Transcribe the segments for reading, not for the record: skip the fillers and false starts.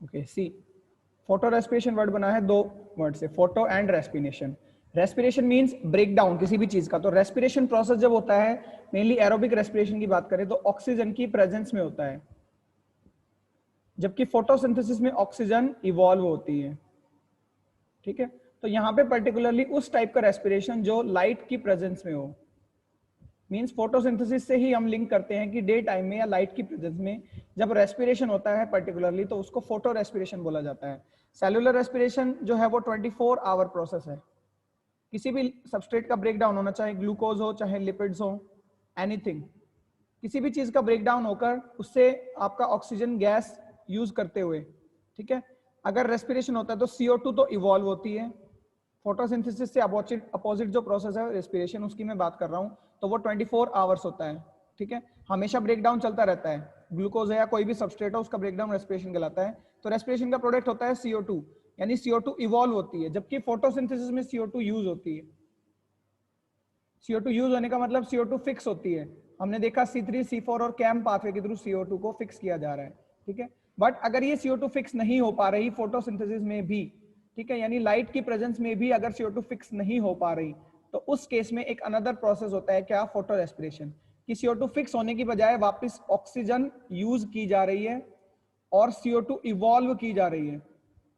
Okay see, photo respiration word बना है दो वर्ड से, photo and respiration. Respiration means break down किसी भी चीज का। तो रेस्पिरेशन प्रोसेस जब होता है, मेनली एरोबिक रेस्पिरेशन की बात करें तो ऑक्सीजन की प्रेजेंस में होता है, जबकि फोटोसिंथेसिस में ऑक्सीजन इवॉल्व होती है। ठीक है, तो यहाँ पे पर्टिकुलरली उस टाइप का रेस्पिरेशन जो लाइट की प्रेजेंस में हो, मींस फोटोसिंथेसिस से ही हम लिंक करते हैं कि डे टाइम में या लाइट की प्रेजेंस में जब रेस्पिरेशन होता है पर्टिकुलरली, तो उसको फोटो रेस्पिरेशन बोला जाता है। सेलुलर रेस्पिरेशन जो है वो 24 आवर प्रोसेस है। किसी भी सबस्ट्रेट का ब्रेकडाउन होना, चाहे ग्लूकोज हो चाहे लिपिड्स हो, एनीथिंग, किसी भी चीज का ब्रेकडाउन होकर उससे आपका ऑक्सीजन गैस यूज करते हुए, ठीक है, अगर रेस्पिरेशन होता है तो CO2 तो इवॉल्व होती है। फोटोसिंथेसिस से अपोजिट जो प्रोसेस है रेस्पिरेशन, उसकी मैं बात कर रहा हूं, तो वो 24 आवर्स होता है। ठीक है, हमेशा ब्रेकडाउन चलता रहता है, ग्लूकोज है या कोई भी सबस्ट्रेट हो, उसका ब्रेकडाउन रेस्पिरेशन कहलाता है। तो रेस्पिरेशन का प्रोडक्ट होता है CO2, यानी CO2 इवॉल्व होती है, जबकि फोटोसिंथेसिस में CO2 यूज होती है। CO2 यूज होने का मतलब CO2 फिक्स होती है। हमने देखा C3, C4 और कैम पाथवे के थ्रू CO2 को फिक्स किया जा रहा है। ठीक है, बट अगर ये CO2 फिक्स नहीं हो पा रही फोटोसिंथेसिस में भी, ठीक है, यानी लाइट की प्रेजेंस में भी अगर CO2 फिक्स नहीं हो पा रही, तो उस केस में एक अनदर प्रोसेस होता है, क्या, फोटो रेस्पिरेशन, कि CO2 फिक्स होने की बजाय वापस ऑक्सीजन यूज की जा रही है और CO2 इवॉल्व की जा रही है,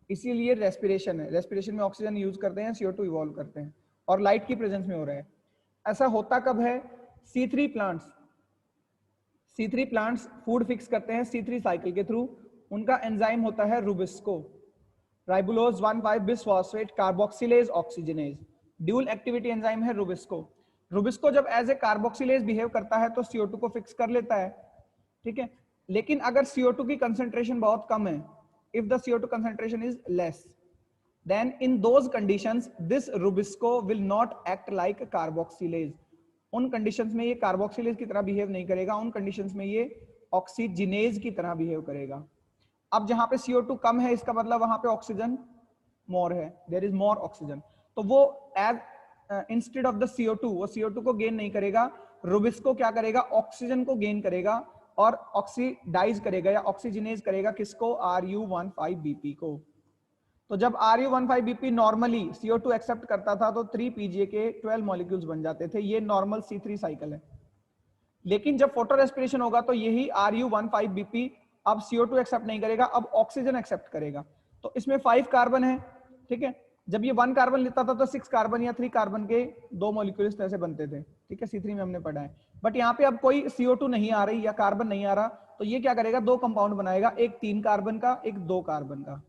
इसीलिए रेस्पिरेशन है। रेस्पिरेशन में ऑक्सीजन यूज करते हैं, CO2 इवॉल्व करते हैं, और लाइट की प्रेजेंस में हो रहा है। ऐसा होता कब है? C3 plants, C3 plants food fix करते हैं C3 साइकिल के थ्रू। उनका एंजाइम होता है Rubisco, राइबोलोज 1,5 bisphosphate carboxylase oxygenase. Dual activity enzyme है रुबिस्को। रुबिस्को जब एज ए कार्बोक्सिलेज बिहेव करता है तो CO2 को फिक्स कर लेता है। ठीक है, लेकिन अगर CO2 की कंसंट्रेशन बहुत कम है, if the CO2 concentration is less, then in those conditions this rubisco will not act like carboxylase. उन कंडीशंस में ये कार्बोक्सिलेज की तरह बिहेव नहीं करेगा, उन कंडीशंस में ये ऑक्सीजिनेज की तरह बिहेव करेगा। अब जहां पे CO2 कम है, इसका मतलब वहां पे ऑक्सीजन मोर है, देयर इज मोर ऑक्सीजन, तो वो as instead of the CO2, वो CO2 को गेन नहीं करेगा, रुबिस्को क्या करेगा, ऑक्सीजन को गेन करेगा और ऑक्सीडाइज करेगा या ऑक्सीजिनेज करेगा, किसको, Ru15Bp को। तो जब Ru15Bp नॉर्मली CO2 एक्सेप्ट करता था तो 3 PGA के 12 मॉलिक्यूल्स बन जाते थे, ये नॉर्मल C3 साइकिल है। लेकिन जब फोटो रेस्पिरेशन होगा तो यही Ru15Bp अब CO2 एक्सेप्ट नहीं करेगा, अब ऑक्सीजन एक्सेप्ट करेगा। तो इसमें 5 कार्बन है। ठीक है, जब ये 1 कार्बन लेता था तो 6 कार्बन या 3 कार्बन के 2 मॉलिक्यूल्स ऐसे बनते थे। ठीक है, C3 में हमने पढ़ा है। बट यहाँ पे अब कोई CO2 नहीं आ रही या कार्बन नहीं आ रहा, तो ये क्या करेगा, 2 कंपाउंड बनाएगा, एक 3 कार्बन का, एक 2 कार्बन का,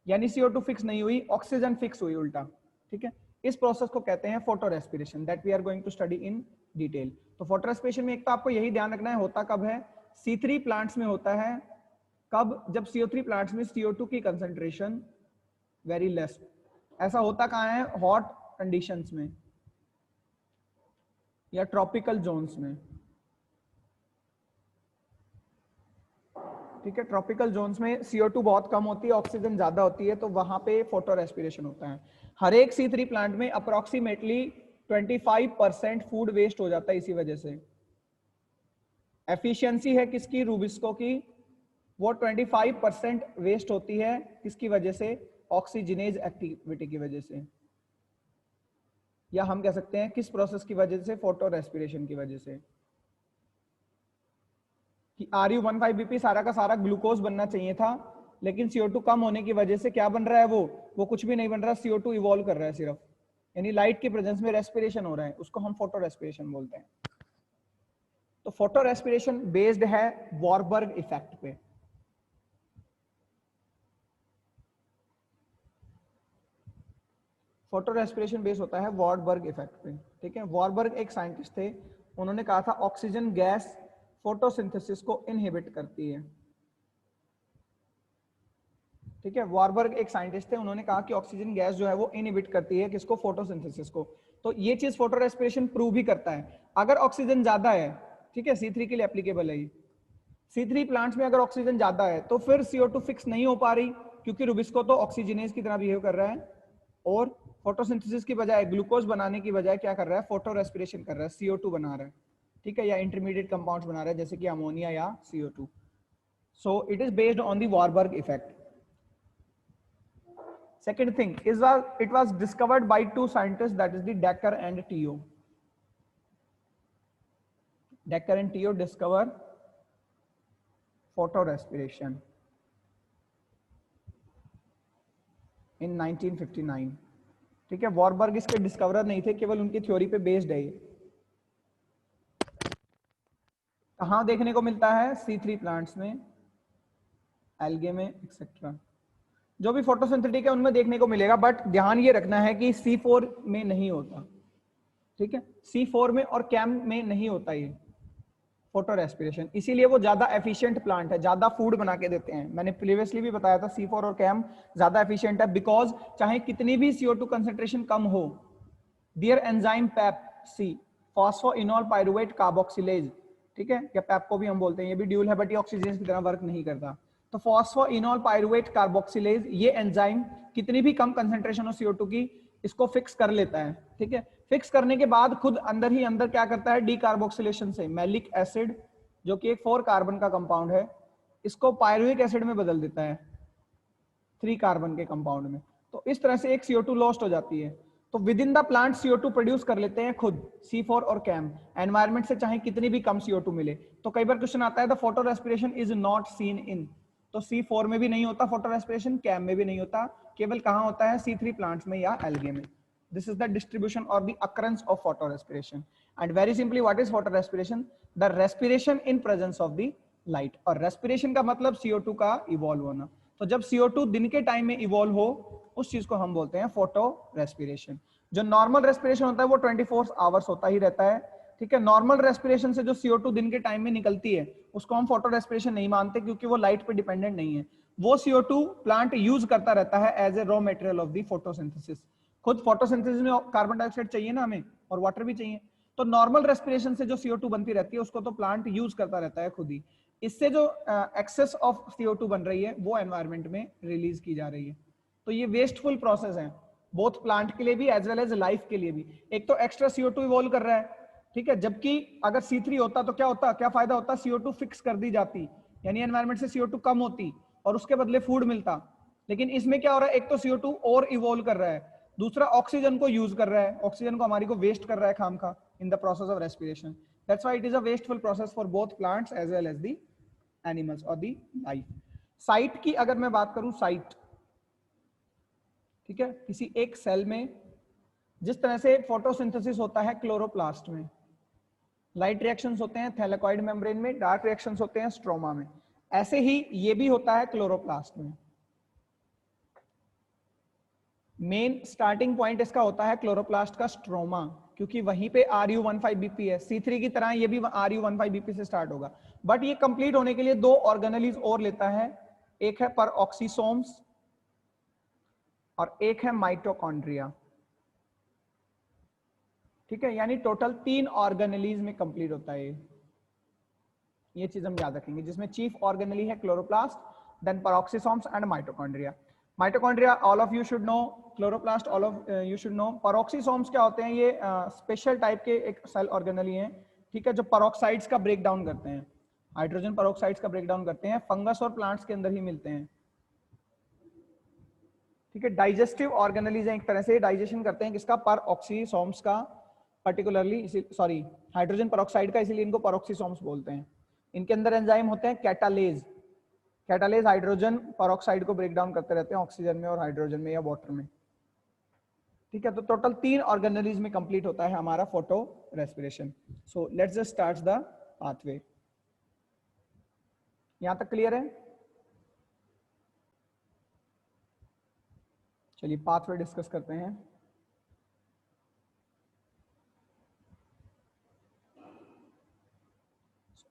यानी CO2 फिक्स नहीं हुई, ऑक्सीजन फिक्स हुई उल्टा। ठीक है, इस प्रोसेस को कहते हैं photo respiration, that we are going to study in detail. तो फोटो रेस्पिरेशन में एक तो आपको यही ध्यान रखना है, होता कब है, C3 प्लांट्स में होता है। कब? जब CO3 प्लांट्स में CO2 की कंसंट्रेशन वेरी लेस। ऐसा होता कहाँ है? हॉट कंडीशंस में या ट्रॉपिकल जोन्स में। ठीक है, ट्रॉपिकल जोन्स में CO2 बहुत कम होती है, ऑक्सीजन ज्यादा होती है, तो वहां पे फोटो रेस्पिरेशन होता है। हर एक C3 प्लांट में अप्रोक्सीमेटली 25% फूड वेस्ट हो जाता है इसी वजह से। एफिशिएंसी है किसकी? रुबिस्को की, वो 25% वेस्ट होती है, किसकी वजह से? ऑक्सीजनेज एक्टिविटी की वजह से, या हम कह सकते हैं किस प्रोसेस की वजह से? फोटो रेस्पिरेशन की वजह से। कि Ru15Bp सारा का सारा ग्लूकोज बनना चाहिए था, लेकिन CO2 कम होने की वजह से क्या बन रहा है, वो कुछ भी नहीं बन रहा, CO2 इवॉल्व कर रहा है सिर्फ, यानी लाइट की प्रेजेंस में रेस्पिरेशन हो रहा है, उसको हम फोटो रेस्पिरेशन बोलते हैं। तो फोटो रेस्पिरेशन बेस्ड है वॉरबर्ग इफेक्ट पे। फोटो रेस्पिरेशन बेस होता है वॉरबर्ग इफेक्ट पे। ठीक है, वॉरबर्ग एक साइंटिस्ट थे, उन्होंने कहा था ऑक्सीजन गैस फोटोसिंथेसिस को इनहिबिट करती है। ठीक है, वॉरबर्ग एक साइंटिस्ट थे, उन्होंने कहा कि ऑक्सीजन गैस जो है वो इनहिबिट करती है, किसको? फोटोसिंथेसिस को। तो ये चीज फोटो रेस्पिरेशन प्रूव भी करता है। अगर ऑक्सीजन ज्यादा है, ठीक है, C3 के लिए एप्लीकेबल है, C3 प्लांट्स में अगर ऑक्सीजन ज्यादा है तो फिर CO2 फिक्स नहीं हो पा रही, क्योंकि रुबिस्को तो ऑक्सीजनेज की तरह बिहेव कर रहा है, और फोटोसिंथेसिस की बजाय, ग्लूकोज बनाने की बजाय क्या कर रहा है? फोटो रेस्पिरेशन कर रहा है, CO2 बना रहा है। ठीक है, या इंटरमीडिएट कंपाउंड्स बना रहा है, जैसे कि अमोनिया या CO2। So it is based on the Warburg effect. Second thing is it was discovered by two scientists, that is the Decker and Teo. Decker and Teo discover photorespiration in 1959. ठीक है, Warburg इसके discoverer नहीं थे, केवल उनकी theory पे based है ये। कहाँ देखने को मिलता है? C3 प्लांट्स में, एल्गे में, एक्सेट्रा। जो भी फोटोसिंथेटिक है उनमें देखने को मिलेगा, बट ध्यान ये रखना है कि C4 में नहीं होता। ठीक है, C4 में और कैम में नहीं होता ये फोटो रेस्पिरेशन, इसीलिए वो ज्यादा एफिशिएंट प्लांट है, ज्यादा फूड बना के देते हैं। मैंने प्रीवियसली भी बताया था C4 और कैम ज्यादा एफिशिएंट है, बिकॉज चाहे कितनी भी CO2 कंसेंट्रेशन कम हो, there enzyme PEP C, phosphoenol pyruvate carboxylase, ठीक है, या पैप को भी हम बोलते हैं, ये भी ड्यूल है बट ये ऑक्सीजन की तरह वर्क नहीं करता। तो फॉस्फोइनोल पाइरुवेट कार्बोक्सिलेज, ये एंजाइम कितनी भी कम कंसेंट्रेशन हो CO2 की, इसको फिक्स कर लेता है। ठीक है, फिक्स करने के बाद खुद अंदर ही अंदर क्या करता है, डीकार्बोक्सिलेशन से मैलिक एसिड, जो कि एक 4 कार्बन का कंपाउंड है, इसको पायरुविक एसिड में बदल देता है 3 कार्बन के कंपाउंड में। तो इस तरह से एक CO2 लॉस्ट हो जाती है। तो with in the plant CO2 produce कर लेते हैं खुद C4 और कैम, एनवायरमेंट से चाहे कितनी भी कम CO2 मिले। तो कई बार क्वेश्चन आता है the photo respiration is not seen in, तो C4 में भी नहीं होता फोटो रेस्पिरेशन, कैम में भी नहीं होता, केवल कहां होता है? C3 प्लांट्स में या एल्गे में। This is the distribution or the occurrence of photorespiration. And very simply, what is photorespiration? The respiration in presence of the light. और respiration का मतलब CO2 का evolve होना। तो जब CO2 दिन के टाइम में इवॉल्व हो, उस चीज को हम बोलते हैं फोटो रेस्पिरेशन। जो नॉर्मल रेस्पिरेशन होता है वो 24 आवर्स होता ही रहता है। ठीक है, नॉर्मल रेस्पिरेशन से जो CO2 दिन के टाइम में निकलती है उसको हम फोटो रेस्पिरेशन नहीं मानते, क्योंकि वो लाइट पे डिपेंडेंट नहीं है। वो CO2 प्लांट यूज करता रहता है as a raw material of the photosynthesis. खुद फोटोसिंथेसिस में कार्बन डाइऑक्साइड चाहिए ना हमें, और वाटर भी चाहिए। तो नॉर्मल रेस्पिरेशन से जो CO2 बनती रहती है उसको तो प्लांट यूज करता रहता है खुद ही। इससे जो एक्सेस ऑफ CO2 बन रही है वो एनवायरनमेंट में रिलीज की जा रही है। तो ये वेस्टफुल प्रोसेस है, बोथ प्लांट के लिए भी एज वेल एज लाइफ के लिए भी। एक तो एक्स्ट्रा CO2 इवॉल्व कर रहा है, ठीक है, जबकि अगर C3 होता तो क्या होता, क्या फायदा होता? CO2 फिक्स कर दी जाती, यानी एनवायरनमेंट से CO2 कम होती और उसके बदले फूड मिलता। लेकिन इसमें क्या हो रहा है, एक तो CO2 और इवॉल्व कर रहा है, दूसरा ऑक्सीजन को यूज कर रहा है, ऑक्सीजन को हमारी को वेस्ट कर रहा है खामखा in the process of respiration. That's why it is a wasteful process for both plants as well as the animals और दी लाइफ। साइट की अगर मैं बात करूं, साइट, ठीक है, किसी एक सेल में जिस तरह से फोटोसिंथेसिस होता है क्लोरोप्लास्ट में, लाइट रिएक्शंस होते हैं थैलेकॉइड मेम्ब्रेन में, डार्क रिएक्शंस होते हैं स्ट्रोमा में, ऐसे ही ये भी होता है क्लोरोप्लास्ट में। मेन स्टार्टिंग पॉइंट इसका होता है क्लोरोप्लास्ट का स्ट्रोमा, क्योंकि वहीं पे RU15BP है। C3 की तरह ये भी RU15BP से स्टार्ट होगा, बट ये कंप्लीट होने के लिए 2 ऑर्गेनेलिज और लेता है, एक है परऑक्सीसोम्स और एक है माइटोकॉन्ड्रिया। ठीक है, यानी टोटल 3 ऑर्गेनेलिज में कंप्लीट होता है ये चीज हम याद रखेंगे, जिसमें चीफ ऑर्गेनेली है chloroplast, then peroxisomes and mitochondria. Mitochondria all of you should know, chloroplast all of you should know. Peroxisomes क्या होते हैं? ये स्पेशल टाइप के एक सेल ऑर्गेनेली हैं, ठीक है, जो परऑक्साइड्स का ब्रेक डाउन करते हैं, हाइड्रोजन परऑक्साइड्स का ब्रेक डाउन करते हैं, फंगस और प्लांट्स के अंदर ही मिलते हैं। ठीक है, डाइजेस्टिव ऑर्गेनेलीज हैं, एक तरह से डाइजेशन करते हैं किसका? परऑक्सीसोम्स का, पर्टिकुलरली सॉरी हाइड्रोजन परऑक्साइड का, इसीलिए इनको परऑक्सीसोम्स बोलते हैं। इनके अंदर एंजाइम होते हैं कैटालेज। कैटालेज हाइड्रोजन परऑक्साइड को ब्रेक डाउन करते रहते हैं ऑक्सीजन में और हाइड्रोजन में या वाटर में। ठीक है, तो टोटल 3 ऑर्गेनेलिज में कंप्लीट होता है हमारा photo respiration. So let's just start the pathway. यहां तक क्लियर है? चलिए पाथवे डिस्कस करते हैं।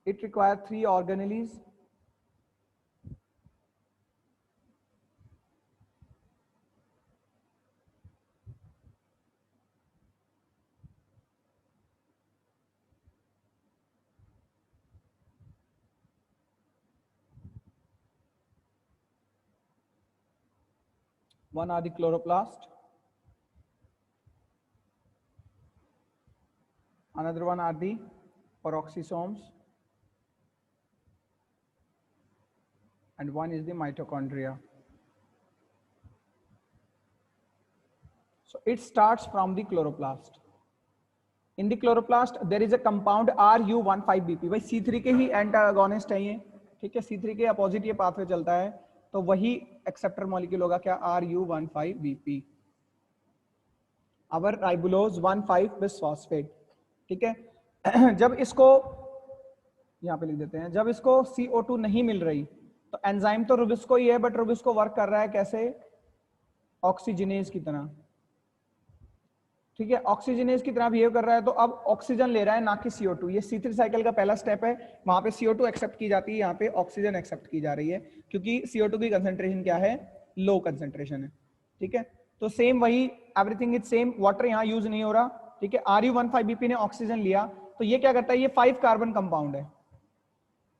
It requires 3 organelles. One are the chloroplast, another one are the peroxisomes, and one is the mitochondria. It starts from the chloroplast. In the chloroplast there is a compound RU15BP. भाई C3 के ही antagonist है ये, ठीक है, C3 के opposite ये pathway चलता है, तो वही एक्सेप्टर मॉलिक्यूल होगा क्या, RU15BP, अवर राइबुलोज 1,5 बिसफॉस्फेट, ठीक है। जब इसको यहाँ पे लिख देते हैं, जब इसको CO2 नहीं मिल रही तो एंजाइम तो रुबिस्को ही है, बट रुबिस्को वर्क कर रहा है कैसे, ऑक्सीजनेज की तरह, ठीक है, ऑक्सीजनेज की तरह बिहेव कर रहा है। तो अब ऑक्सीजन ले रहा है ना कि CO2। ये C3 साइकिल का पहला स्टेप है, वहां पे CO2 एक्सेप्ट की जाती है, यहाँ पे ऑक्सीजन एक्सेप्ट की जा रही है, क्योंकि CO2 की कंसेंट्रेशन क्या है, लो कंसेंट्रेशन है, ठीक है। तो सेम वही, एवरीथिंग इज सेम, वाटर यहाँ यूज नहीं हो रहा, ठीक है। RU15BP ने ऑक्सीजन लिया, तो ये क्या करता है, ये 5 कार्बन कंपाउंड है।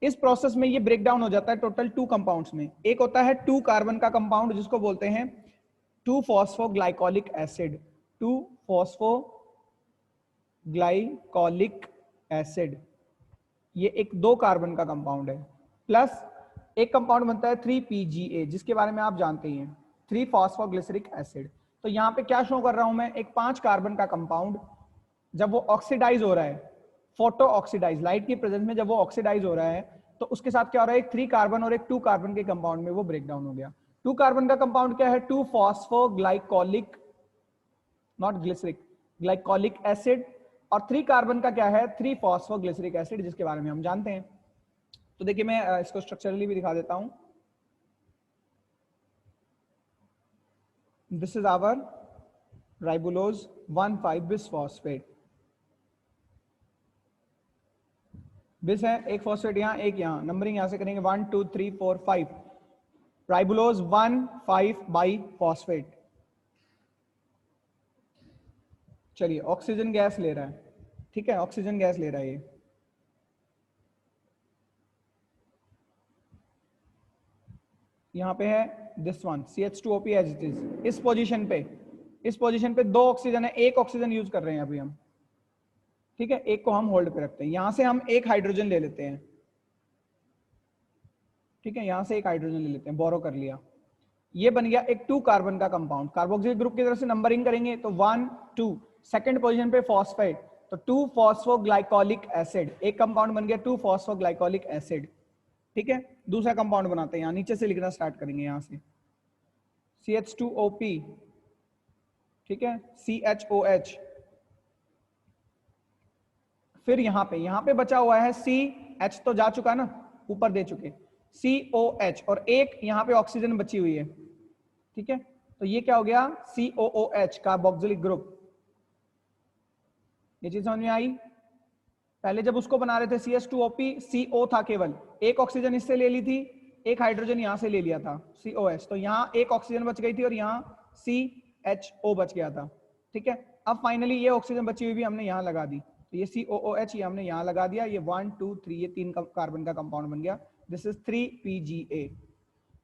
इस प्रोसेस में ये ब्रेक डाउन हो जाता है टोटल 2 कंपाउंड्स में। एक होता है 2 कार्बन का कंपाउंड जिसको बोलते हैं 2-फॉस्फोग्लाइकोलिक एसिड, 2-फॉस्फोग्लाइकोलिक एसिड, ये एक 2 कार्बन का कंपाउंड है। प्लस एक कंपाउंड बनता है 3PGA, जिसके बारे में आप जानते ही हैं, 3-फॉस्फोग्लिसरिक एसिड। तो यहाँ पे क्या शो कर रहा हूं मैं, एक 5 कार्बन का कंपाउंड, जब वो ऑक्सीडाइज हो रहा है, फोटो ऑक्सीडाइज, लाइट की प्रेजेंस में जब वो ऑक्सीडाइज हो रहा है, तो उसके साथ क्या हो रहा है, एक 3 कार्बन और एक 2 कार्बन के कंपाउंड में वो ब्रेक डाउन हो गया। 2 कार्बन का कंपाउंड क्या है, 2-फॉस्फोग्लाइकोलिक, नॉट ग्लिसरिक, ग्लाइकोलिक एसिड, और 3 कार्बन का क्या है, 3-फॉस्फोग्लिसरिक एसिड, जिसके बारे में हम जानते हैं। तो देखिए मैं इसको स्ट्रक्चरली भी दिखा देता हूं। This is our ribulose 1,5 bisphosphate, bis है, एक फॉस्फेट यहाँ, एक यहाँ, नंबरिंग यहां से करेंगे 1 2 3 4 5, राइबुलोज 1,5 बाई फॉस्फेट। चलिए ऑक्सीजन गैस ले रहा है, ठीक है, ऑक्सीजन गैस ले रहा है ये। यहाँ पे है this one CH2OP as it is. इस पोजीशन पे 2 ऑक्सीजन है, एक ऑक्सीजन यूज कर रहे हैं अभी हम, ठीक है, एक को हम होल्ड पे रखते हैं। यहां से हम एक हाइड्रोजन ले लेते हैं, ठीक है, यहां से एक हाइड्रोजन ले लेते हैं, बोरो कर लिया, ये बन गया एक 2 कार्बन का कंपाउंड। कार्बोक्सिल ग्रुप की तरफ से नंबरिंग करेंगे तो 1 2, सेकंड पोजीशन पे फॉस्फेट, तो 2-फॉस्फोग्लाइकोलिक एसिड, एक कंपाउंड बन गया 2-फॉस्फोग्लाइकोलिक एसिड, ठीक है। दूसरा कंपाउंड बनाते हैं, यहां नीचे से लिखना स्टार्ट करेंगे, यहां से CH2OP, ठीक है, CHOH, फिर यहां पे बचा हुआ है CH, तो जा चुका ना, ऊपर दे चुके, COH, और एक यहां पे ऑक्सीजन बची हुई है, ठीक है। तो ये क्या हो गया, COOH, कार्बोक्सिलिक ग्रुप। ये चीज समझ में आई। पहले जब उसको बना रहे थे CH2OP, CO था केवल, एक ऑक्सीजन इससे ले ली थी, एक हाइड्रोजन यहां से ले लिया था COH, तो यहां एक ऑक्सीजन बच गई थी और यहां CHO बच गया था, ठीक है। अब फाइनली ये ऑक्सीजन बची हुई भी हमने यहां लगा दी, तो ये COOH ये हमने यहां लगा दिया, ये 1 2 3, ये 3 कार्बन का कंपाउंड बन गया, दिस इज 3PGA।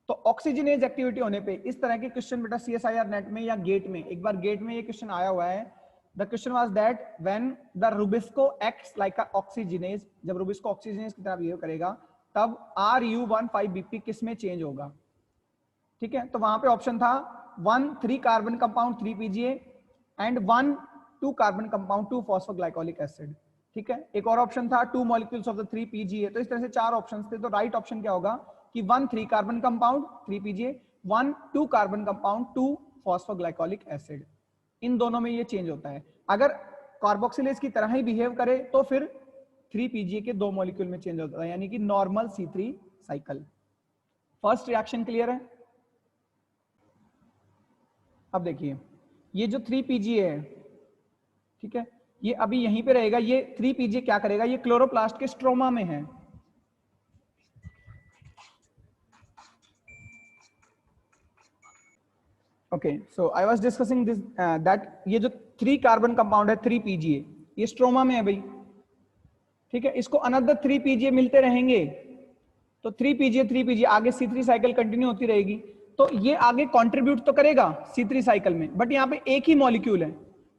तो ऑक्सीजनेज एक्टिविटी होने पे इस तरह के क्वेश्चन बेटा CSIR नेट में या गेट में, एक बार गेट में ये क्वेश्चन आया हुआ है। The question was that when the Rubisco acts like a oxygenase, जब रुबिस्को ऑक्सीजनेज की तरह बिहेव करेगा तब RU15BP किस में चेंज होगा, ठीक है। तो वहां पे ऑप्शन था 1 3 carbon compound 3PGA and 1 2 carbon compound two phosphoglycolic acid, ठीक है। एक और ऑप्शन था 2 मॉलिक्यूल्स ऑफ द 3PGA। तो इस तरह से 4 ऑप्शंस थे। तो राइट ऑप्शन क्या होगा कि 1 3 carbon compound 3PGA, 1 2 carbon compound two phosphoglycolic acid, इन दोनों में ये चेंज होता है। अगर कार्बोक्सिलेज की तरह ही बिहेव करे तो फिर 3PGA के 2 मॉलिक्यूल में चेंज होता है, यानी कि normal C3 cycle. First reaction clear है। अब देखिए ये जो 3PGA है, ठीक है, ये अभी यहीं पे रहेगा। ये 3PGA क्या करेगा, ये क्लोरोप्लास्ट के स्ट्रोमा में है, okay. So I was discussing this that ये जो 3 कार्बन कंपाउंड है 3PGA, ये स्ट्रोमा में है भाई, ठीक है। इसको अनदर 3PGA मिलते रहेंगे, तो 3PGA आगे C3 साइकिल कंटिन्यू होती रहेगी। तो ये आगे कंट्रीब्यूट तो करेगा C3 साइकिल में, बट यहाँ पे एक ही मॉलिक्यूल है,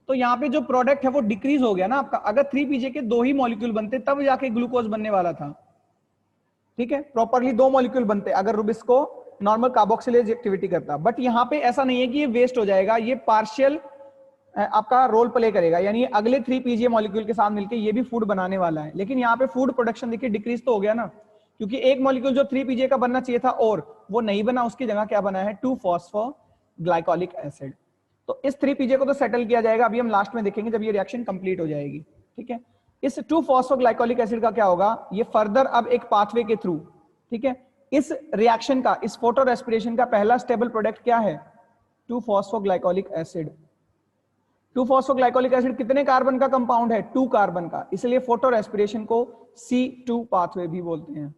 तो यहाँ पे जो प्रोडक्ट है वो डिक्रीज हो गया ना आपका। अगर 3PGA के 2 ही मॉलिक्यूल बनते तब जाके ग्लूकोज बनने वाला था, ठीक है, प्रॉपरली 2 मॉलिक्यूल बनते अगर रुबिस्को नॉर्मल कार्बोक्सिलेज एक्टिविटी करता। बट यहाँ पे ऐसा नहीं है कि ये वेस्ट हो जाएगा, ये पार्शियल आपका रोल प्ले करेगा, यानी अगले 3 पीजीए मॉलिक्यूल के साथ मिलकर ये भी फूड बनाने वाला है। लेकिन यहाँ पे फूड प्रोडक्शन देखिए डिक्रीज तो हो गया ना, क्योंकि एक मॉलिक्यूल जो 3 पीजीए का बनना चाहिए था और वो नहीं बना, उसकी जगह क्या बना है 2-फॉस्फोग्लाइकोलिक एसिड। तो इस 3 पीजीए को तो सेटल किया जाएगा, अभी हम लास्ट में देखेंगे जब ये रिएक्शन कंप्लीट हो जाएगी। ठीक है, इस 2-फॉस्फोग्लाइकोलिक एसिड का क्या होगा, ये फर्दर अब एक पाथवे के थ्रू, ठीक है, इस रिएक्शन का, इस फोटो रेस्पिरेशन का पहला स्टेबल प्रोडक्ट क्या है 2-फॉस्फोग्लाइकोलिक एसिड। 2-फॉस्फोग्लाइकोलिक एसिड कितने कार्बन का कंपाउंड है 2 कार्बन का, इसलिए फोटो रेस्पिरेशन को C2 पाथवे भी बोलते हैं।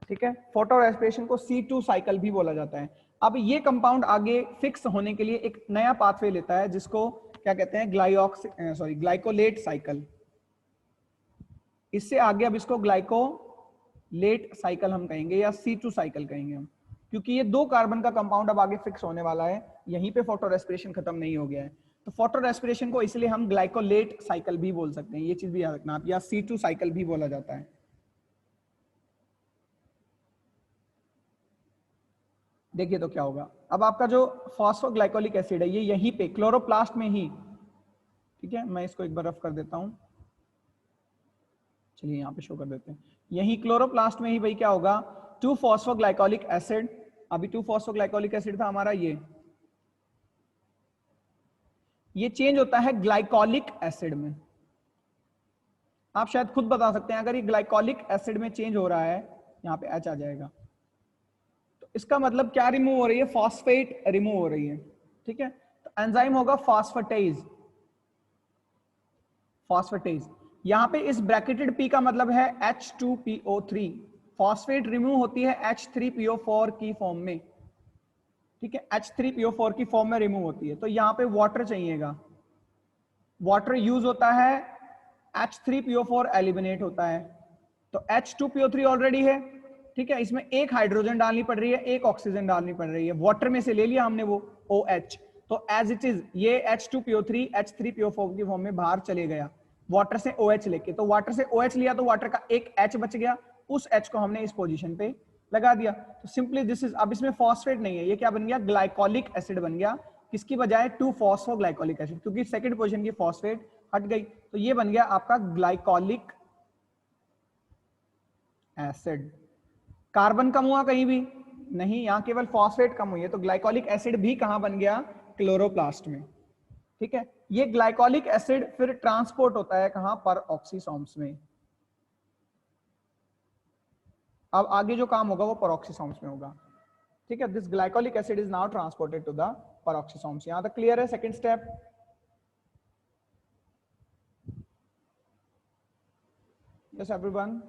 ठीक है, फोटो रेस्पिरेशन को C2 साइकिल भी बोला जाता है। अब ये कंपाउंड आगे फिक्स होने के लिए एक नया पाथवे लेता है जिसको क्या कहते हैं ग्लाइकोलेट साइकिल। इससे आगे अब इसको ग्लाइकोलेट साइकिल हम कहेंगे या C2 साइकिल कहेंगे हम, क्योंकि ये 2 कार्बन का कंपाउंड अब आगे फिक्स होने वाला है, यहीं पे फोटो रेस्पिरेशन खत्म नहीं हो गया है। तो फोटो रेस्पिरेशन को इसलिए हम ग्लाइकोलेट साइकिल भी बोल सकते हैं, ये चीज भी याद रखना आप, या C2 साइकिल भी बोला जाता है। देखिए तो क्या होगा, अब आपका जो फॉस्फोग्लाइकोलिक एसिड है ये यहीं पे क्लोरोप्लास्ट में ही, ठीक है, मैं इसको एक बार रफ कर देता हूं, चलिए यहाँ पे शो कर देते हैं, यही क्लोरोप्लास्ट में ही भाई क्या होगा 2-फॉस्फोग्लाइकोलिक एसिड, अभी 2-फॉस्फोग्लाइकोलिक एसिड था हमारा ये चेंज होता है ग्लाइकोलिक एसिड में। आप शायद खुद बता सकते हैं, अगर ये ग्लाइकोलिक एसिड में चेंज हो रहा है, यहाँ पे H आ जाएगा, तो इसका मतलब क्या रिमूव हो रही है, फॉस्फेट रिमूव हो रही है। ठीक है, तो एंजाइम होगा फॉस्फेटेज। यहां पे इस ब्रैकेटेड P का मतलब है H2PO3, फॉस्फेट रिमूव होती है H3PO4 की फॉर्म में। ठीक है, H3PO4 की फॉर्म में रिमूव होती है, तो यहाँ पे वाटर चाहिएगा, वाटर यूज होता है, H3PO4 एलिमिनेट होता है, तो H2PO3 ऑलरेडी है। ठीक है, इसमें एक हाइड्रोजन डालनी पड़ रही है, एक ऑक्सीजन डालनी पड़ रही है, वाटर में से ले लिया हमने वो OH, तो एज इट इज ये H2PO3 H3PO4 की फॉर्म में बाहर चले गया वाटर से OH लेके, तो वाटर से OH लिया तो वाटर का एक H बच गया, उस H को हमने इस पोजीशन पे लगा दिया। तो सिंपली दिस इज, अब इसमें फॉस्फेट नहीं है, ये क्या बन गया ग्लाइकोलिक एसिड बन गया, किसकी बजाय 2-फॉस्फोग्लाइकोलिक एसिड, क्योंकि सेकंड पोजीशन की फॉस्फेट हट गई, तो ये बन गया आपका ग्लाइकोलिक एसिड। कार्बन कम हुआ कहीं भी नहीं, यहां केवल फॉस्फेट कम हुई है, तो ग्लाइकोलिक एसिड भी कहां बन गया क्लोरोप्लास्ट में। ठीक है, ये ग्लाइकोलिक एसिड फिर ट्रांसपोर्ट होता है कहां पर ऑक्सीसोम्स में। अब आगे जो काम होगा वो पेरोक्सीसोम्स में होगा। ठीक है, this glycolic acid is now transported to the peroxisomes. यहां तक क्लियर है सेकंड स्टेप? Yes everyone?